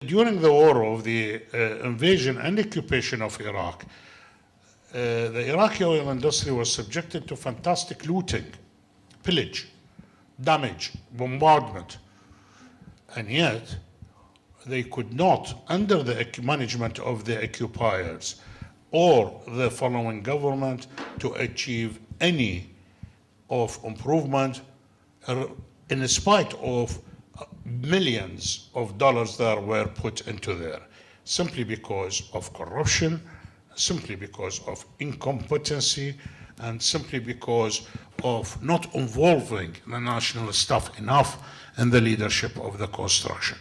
During the war of the invasion and occupation of Iraq, the Iraqi oil industry was subjected to fantastic looting, pillage, damage, bombardment, and yet they could not, under the management of the occupiers or the following government, to achieve any of improvement in spite of millions of dollars that were put into there, simply because of corruption, simply because of incompetency, and simply because of not involving the national staff enough in the leadership of the construction.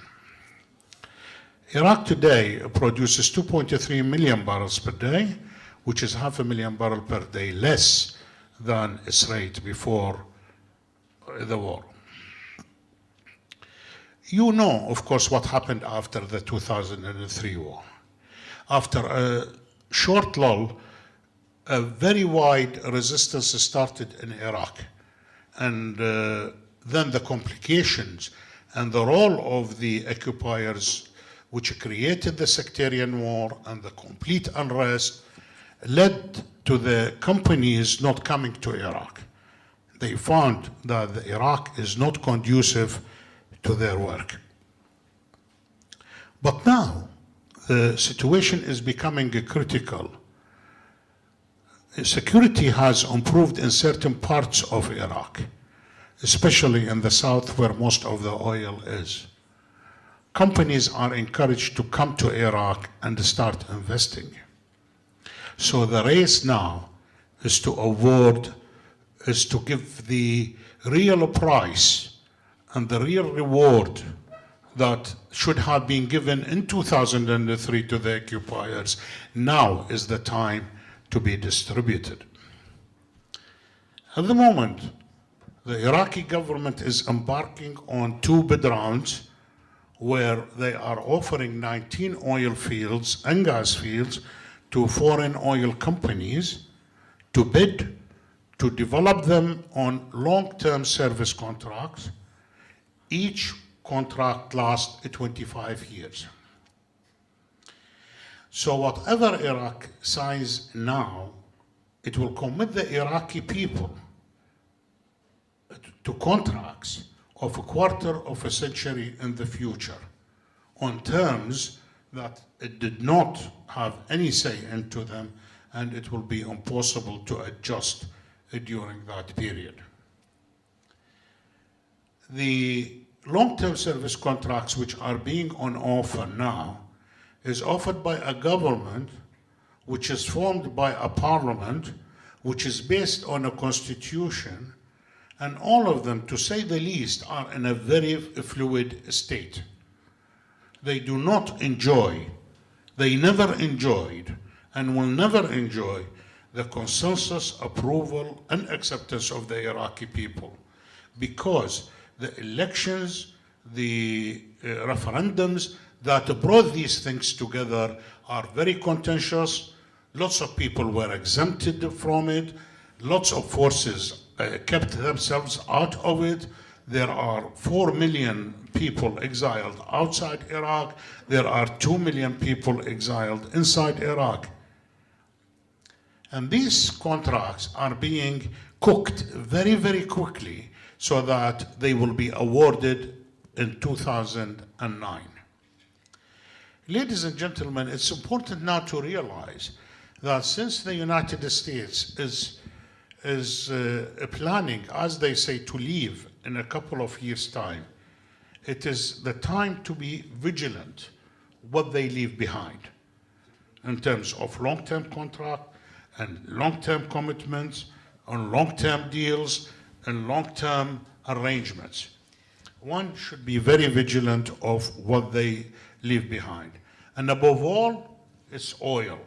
Iraq today produces 2.3 million barrels per day, which is 500,000 barrels per day less than its rate before the war. You know, of course, what happened after the 2003 war. After a short lull, a very wide resistance started in Iraq. And then the complications and the role of the occupiers, which created the sectarian war and the complete unrest, led to the companies not coming to Iraq. They found that Iraq is not conducive to their work. But now, the situation is becoming critical. Security has improved in certain parts of Iraq, especially in the south where most of the oil is. Companies are encouraged to come to Iraq and start investing. So the race now is to give the real price and the real reward that should have been given in 2003 to the occupiers. Now is the time to be distributed. At the moment, the Iraqi government is embarking on 2 bid rounds where they are offering 19 oil fields and gas fields to foreign oil companies to bid to develop them on long-term service contracts. Each contract lasts 25 years. So whatever Iraq signs now, it will commit the Iraqi people to contracts of a quarter of a century in the future on terms that it did not have any say into them, and it will be impossible to adjust during that period. The long-term service contracts which are being on offer now is offered by a government which is formed by a parliament which is based on a constitution, and all of them, to say the least, are in a very fluid state. They do not enjoy, they never enjoyed, and will never enjoy the consensus, approval, and acceptance of the Iraqi people, because the elections, the referendums that brought these things together are very contentious. Lots of people were exempted from it. Lots of forces kept themselves out of it. There are 4 million people exiled outside Iraq. There are 2 million people exiled inside Iraq. And these contracts are being cooked very, very quickly so that they will be awarded in 2009. Ladies and gentlemen, it's important now to realize that since the United States is planning, as they say, to leave in a couple of years' time, it is the time to be vigilant what they leave behind in terms of long-term contract and long-term commitments on long-term deals and long-term arrangements. One should be very vigilant of what they leave behind. And above all, it's oil.